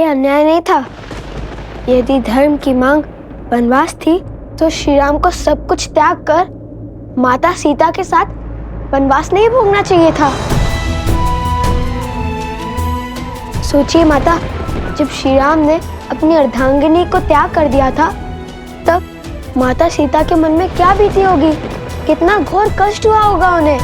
अन्याय नहीं था। यदि धर्म की मांग वनवास थी तो श्री राम को सब कुछ त्याग कर माता सीता के साथ वनवास नहीं भोगना चाहिए था। सोचिए माता, जब श्री राम ने अपनी अर्धांगिनी को त्याग कर दिया था तब माता सीता के मन में क्या बीती होगी, कितना घोर कष्ट हुआ होगा उन्हें।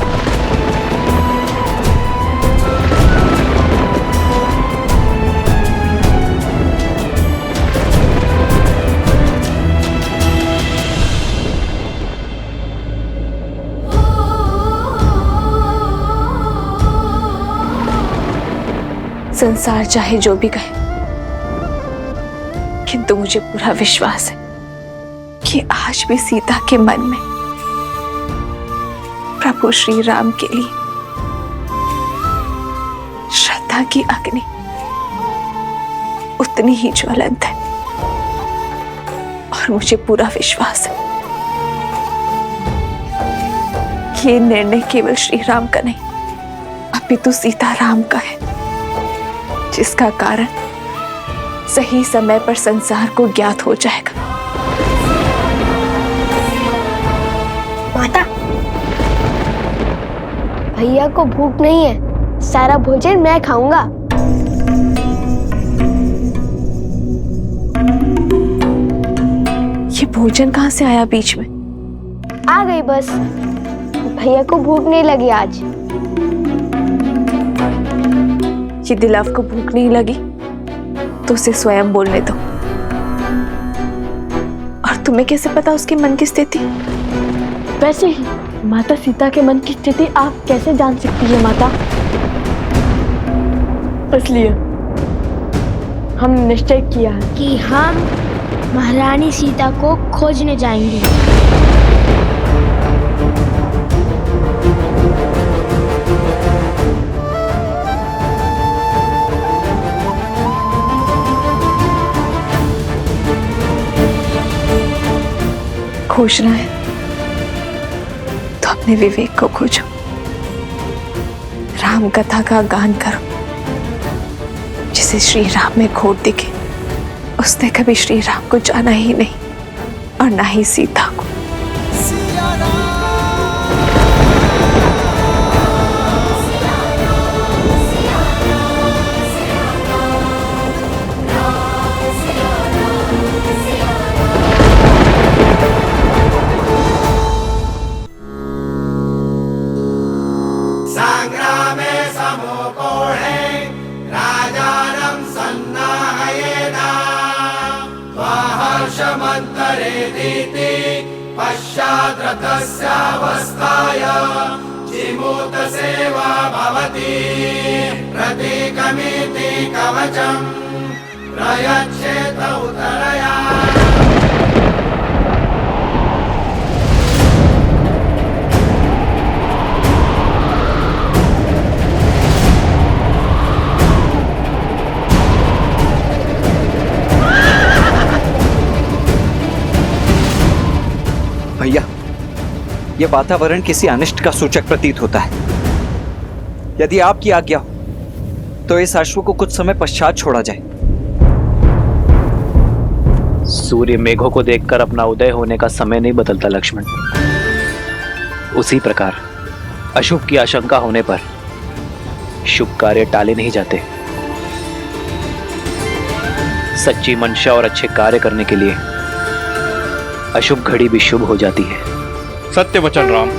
संसार चाहे जो भी कहे, किंतु मुझे पूरा विश्वास है कि आज भी सीता के मन में प्रभु श्री राम के लिए श्रद्धा की अग्नि उतनी ही ज्वलंत है। और मुझे पूरा विश्वास है कि ये निर्णय केवल श्री राम का नहीं, अपितु सीता राम का है, जिसका कारण सही समय पर संसार को ज्ञात हो जाएगा। माता, भैया को भूख नहीं है, सारा भोजन मैं खाऊंगा। ये भोजन कहाँ से आया बीच में? आ गई बस, भैया को भूख नहीं लगी आज। ये दिलाव को भूख नहीं लगी तो उसे स्वयं बोलने दो। और तुम्हें कैसे पता उसके मन की स्थिति? वैसे ही माता सीता के मन की स्थिति आप कैसे जान सकती है माता? इसलिए हमने निश्चय किया है कि हम महारानी सीता को खोजने जाएंगे। खोजना है तो अपने विवेक को खोजो, राम कथा का गान करो। जिसे श्री राम में खोट दिखे उसने कभी श्री राम को जाना ही नहीं और ना ही सीता को। संग्रामे समोकोढे राजानं सन्नाहयेदा हर्षमन्तरेदिति पश्चाद्रथस्यावस्थाय जिमूतसेवा भवति प्रतीकमिति कवचं प्रयच्छेत उतरया। भैया, यह वातावरण किसी अनिष्ट का सूचक प्रतीत होता है। यदि आपकी आज्ञा हो तो इस अश्व को कुछ समय पश्चात छोड़ा जाए। सूर्य मेघों को देखकर अपना उदय होने का समय नहीं बदलता लक्ष्मण। उसी प्रकार अशुभ की आशंका होने पर शुभ कार्य टाले नहीं जाते। सच्ची मंशा और अच्छे कार्य करने के लिए अशुभ घड़ी भी शुभ हो जाती है। सत्य वचन राम।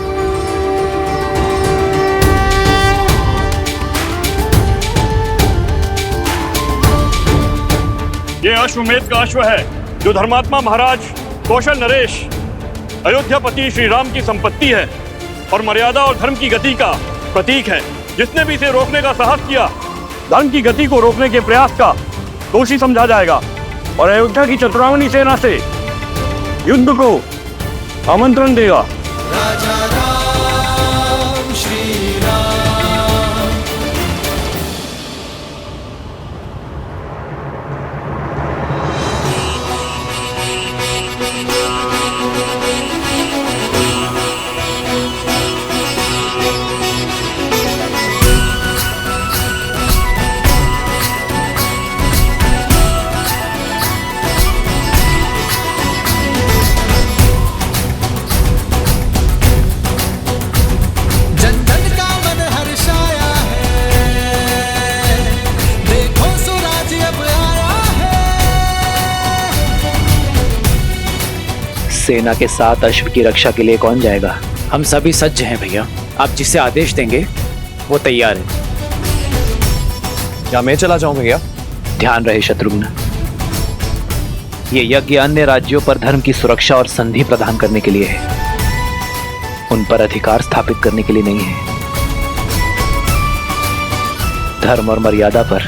ये अश्वमेध का अश्व है जो धर्मात्मा महाराज कौशल नरेश अयोध्यापति श्री राम की संपत्ति है और मर्यादा और धर्म की गति का प्रतीक है। जिसने भी इसे रोकने का साहस किया, धर्म की गति को रोकने के प्रयास का दोषी समझा जाएगा और अयोध्या की चतुरांगनी सेना से युद्ध को आमंत्रण देगा। राजा राम श्री राम। सेना के साथ अश्व की रक्षा के लिए कौन जाएगा? हम सभी सज्ज हैं भैया। आप जिसे आदेश देंगे वो तैयार है। क्या मैं चला जाऊं भैया? ध्यान रहे शत्रुघ्न, ये यज्ञ अन्य राज्यों पर धर्म की सुरक्षा और संधि प्रदान करने के लिए है, उन पर अधिकार स्थापित करने के लिए नहीं है। धर्म और मर्यादा पर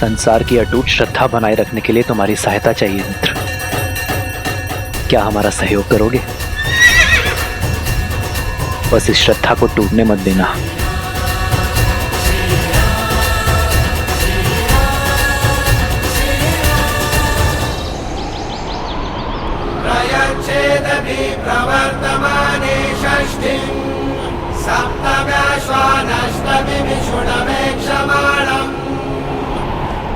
संसार की अटूट श्रद्धा बनाए रखने के लिए तुम्हारी सहायता चाहिए मित्र। क्या हमारा सहयोग करोगे? बस इस श्रद्धा को टूटने मत देना। प्रयच्छेदभि प्रवर्तमाने षष्ठिं सप्तव्याश्वानष्टभिषुणमेक्षमाणम्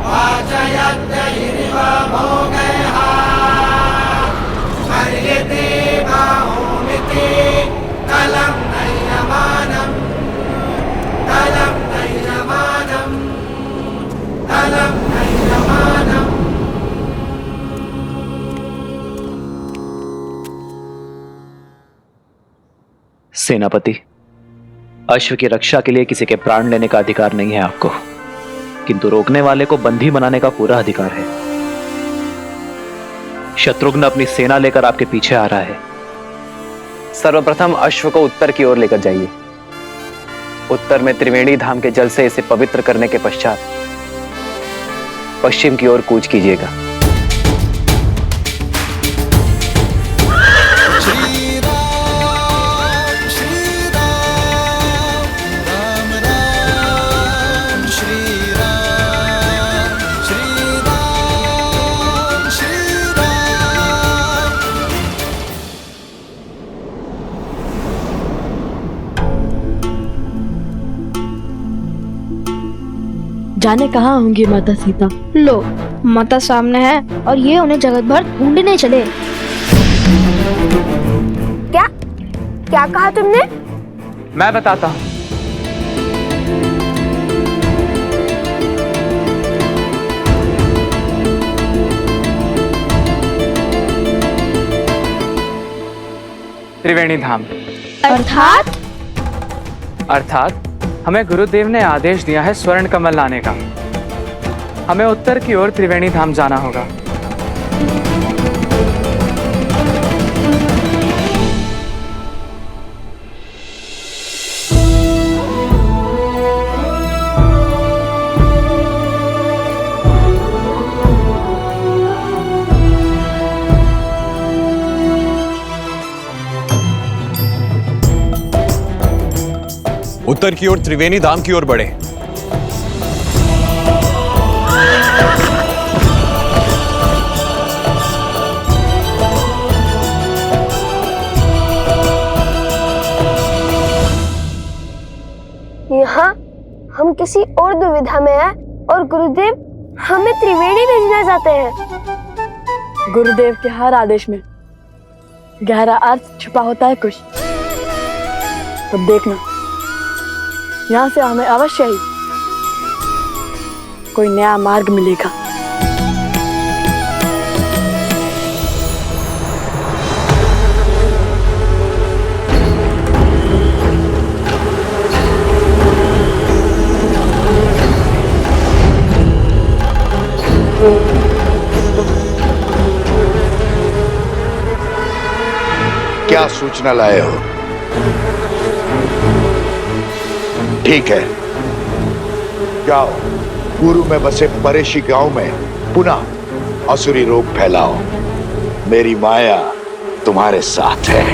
वाचयत्यहिरिव भोगैः हर्यते बाहुमिति कलं नयमानं कलं नयमानं कलं नयमानम्। सेनापति, अश्व की रक्षा के लिए किसी के प्राण लेने का अधिकार नहीं है आपको, किंतु रोकने वाले को बंदी बनाने का पूरा अधिकार है। शत्रुघ्न अपनी सेना लेकर आपके पीछे आ रहा है। सर्वप्रथम अश्व को उत्तर की ओर लेकर जाइए। उत्तर में त्रिवेणी धाम के जल से इसे पवित्र करने के पश्चात पश्चिम की ओर कूच कीजिएगा। जाने कहाँ होंगी माता सीता? लो, माता सामने है और ये उन्हें जगत भर ढूंढने चले। क्या क्या कहा तुमने? मैं बताता हूं। त्रिवेणी धाम अर्थात हमें गुरुदेव ने आदेश दिया है स्वर्ण कमल लाने का। हमें उत्तर की ओर त्रिवेणी धाम जाना होगा। उत्तर की ओर त्रिवेणी धाम की ओर बढ़े। यहाँ हम किसी और दुविधा में हैं और गुरुदेव हमें त्रिवेणी भेजना चाहते हैं। गुरुदेव के हर आदेश में गहरा अर्थ छुपा होता है कुछ। अब देखना, यहाँ से हमें अवश्य ही कोई नया मार्ग मिलेगा। क्या सूचना लाए हो? ठीक है, जाओ पूर्व में बसे परेशी गांव में पुनः असुरी रोग फैलाओ। मेरी माया तुम्हारे साथ है।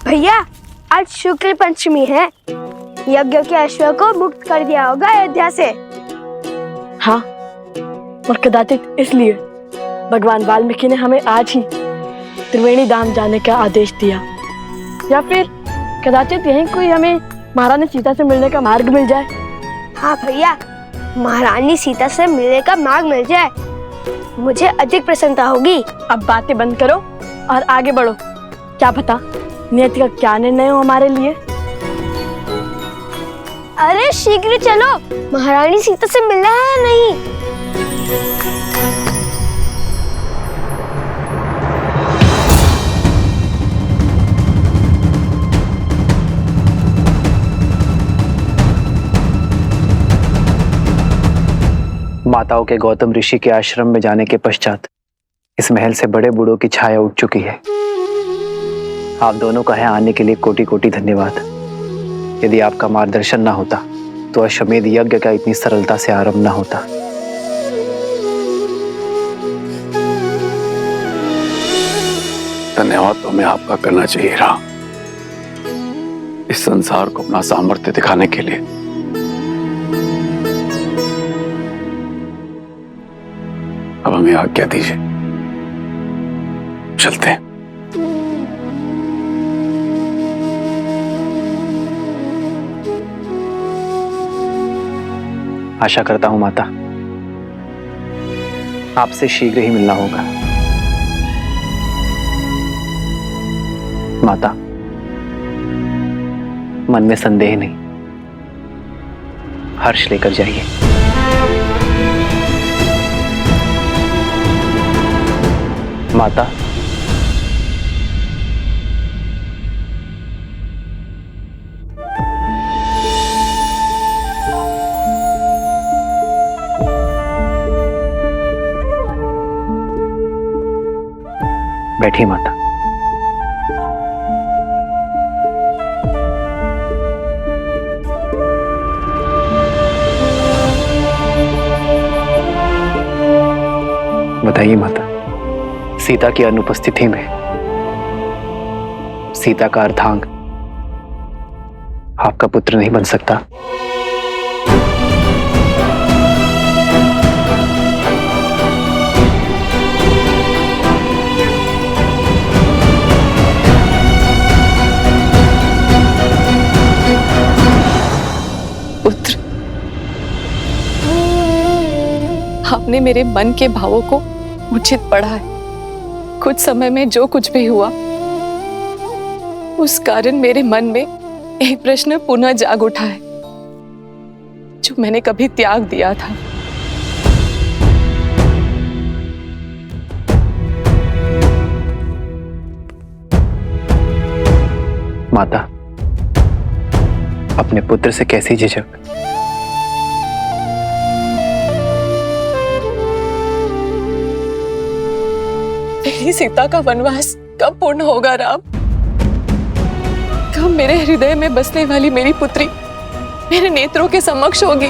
भैया, आज शुक्ल पंचमी है। यज्ञ के अश्व को मुक्त कर दिया होगा अयोध्या से। हाँ, और कदाचित इसलिए भगवान वाल्मीकि ने हमें आज ही त्रिवेणी धाम जाने का आदेश दिया, या फिर कदाचित यहीं कोई हमें महारानी सीता से मिलने का मार्ग मिल जाए। हाँ भैया, महारानी सीता से मिलने का मार्ग मिल जाए, मुझे अधिक प्रसन्नता होगी। अब बातें बंद करो और आगे बढ़ो। क्या पता नियति का क्या निर्णय हो हमारे लिए। अरे शीघ्र चलो, महारानी सीता से मिलना है या नहीं? माताओं के गौतम ऋषि के आश्रम में जाने के पश्चात इस महल से बड़े बूढ़ों की छाया उठ चुकी है। आप दोनों का यहाँ आने के लिए कोटि कोटि धन्यवाद। यदि आपका मार्गदर्शन ना होता तो अश्वमेध यज्ञ का इतनी सरलता से आरंभ ना होता। धन्यवाद तो हमें आपका करना चाहिए रहा, इस संसार को अपना सामर्थ्य दिखाने के लिए। अब हमें आज्ञा दीजिए, चलते हैं। आशा करता हूं माता, आपसे शीघ्र ही मिलना होगा। माता, मन में संदेह नहीं, हर्ष लेकर जाइए। माता, बैठिए माता। बताइए माता, सीता की अनुपस्थिति में सीता का अर्धांग आपका पुत्र नहीं बन सकता? पुत्र, आपने मेरे मन के भावों को उचित पढ़ा है। कुछ समय में जो कुछ भी हुआ, उस कारण मेरे मन में एक प्रश्न पुनः जाग उठा है, जो मैंने कभी त्याग दिया था। माता, अपने पुत्र से कैसी झिझक? मेरी सीता का वनवास कब पूर्ण होगा राम? कब मेरे हृदय में बसने वाली मेरी पुत्री मेरे नेत्रों के समक्ष होगी?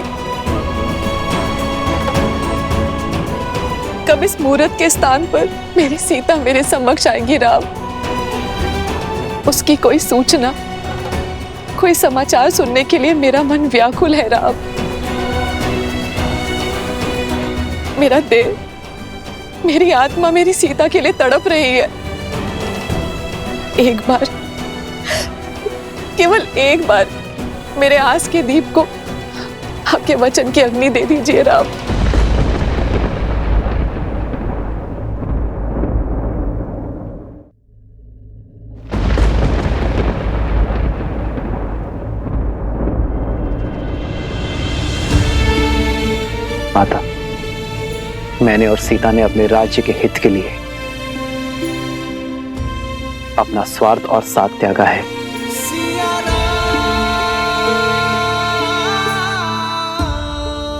कब इस मुहूर्त के स्थान पर मेरी सीता मेरे समक्ष आएगी राम? उसकी कोई सूचना, कोई समाचार सुनने के लिए मेरा मन व्याकुल है राम। मेरा देह, मेरी आत्मा मेरी सीता के लिए तड़प रही है। एक बार, केवल एक बार मेरे आस के दीप को आपके वचन की अग्नि दे दीजिए राम। माता, मैंने और सीता ने अपने राज्य के हित के लिए अपना स्वार्थ और साथ त्यागा है।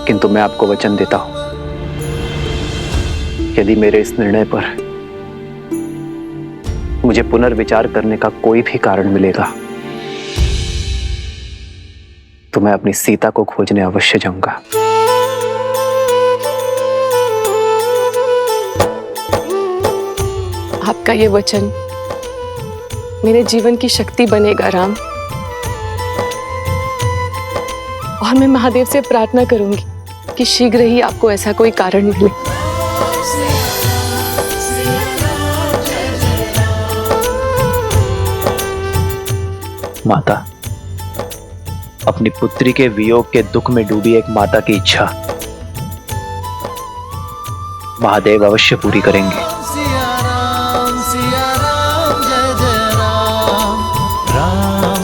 किंतु मैं आपको वचन देता हूं, यदि मेरे इस निर्णय पर मुझे पुनर्विचार करने का कोई भी कारण मिलेगा तो मैं अपनी सीता को खोजने अवश्य जाऊंगा। आपका ये वचन मेरे जीवन की शक्ति बनेगा राम, और मैं महादेव से प्रार्थना करूंगी कि शीघ्र ही आपको ऐसा कोई कारण मिले। माता, अपनी पुत्री के वियोग के दुख में डूबी एक माता की इच्छा महादेव अवश्य पूरी करेंगे।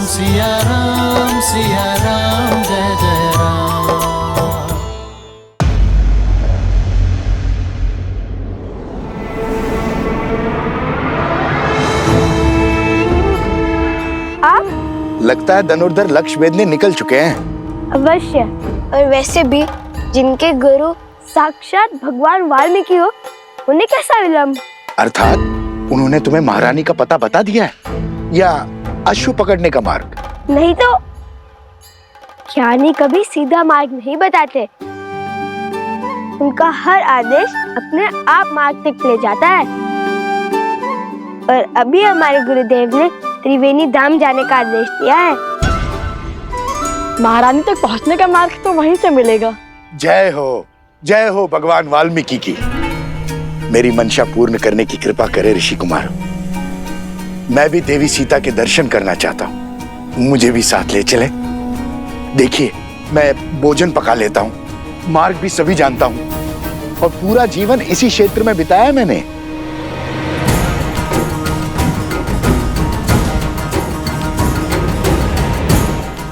सिया राम जय जय लगता है धनुर्धर लक्ष्य भेदने निकल चुके हैं। अवश्य। और वैसे भी जिनके गुरु साक्षात भगवान वाल्मीकि हो, उन्हें कैसा विलंब? अर्थात उन्होंने तुम्हें महारानी का पता बता दिया है या अश्व पकड़ने का मार्ग? नहीं तो ज्ञानी कभी सीधा मार्ग नहीं बताते। उनका हर आदेश अपने आप मार्ग तक ले जाता है। और अभी हमारे गुरुदेव ने त्रिवेणी धाम जाने का आदेश दिया है। महारानी तक पहुंचने का मार्ग तो वहीं से मिलेगा। जय हो भगवान वाल्मीकि की। मेरी मंशा पूर्ण करने की कृपा करे ऋषि कुमार। मैं भी देवी सीता के दर्शन करना चाहता हूँ, मुझे भी साथ ले चले। देखिए, मैं भोजन पका लेता हूँ, मार्ग भी सभी जानता हूँ और पूरा जीवन इसी क्षेत्र में बिताया है मैंने।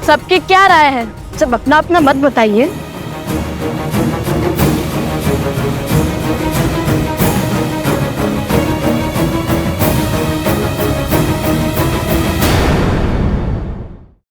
सबकी क्या राय है? सब अपना अपना मत बताइए।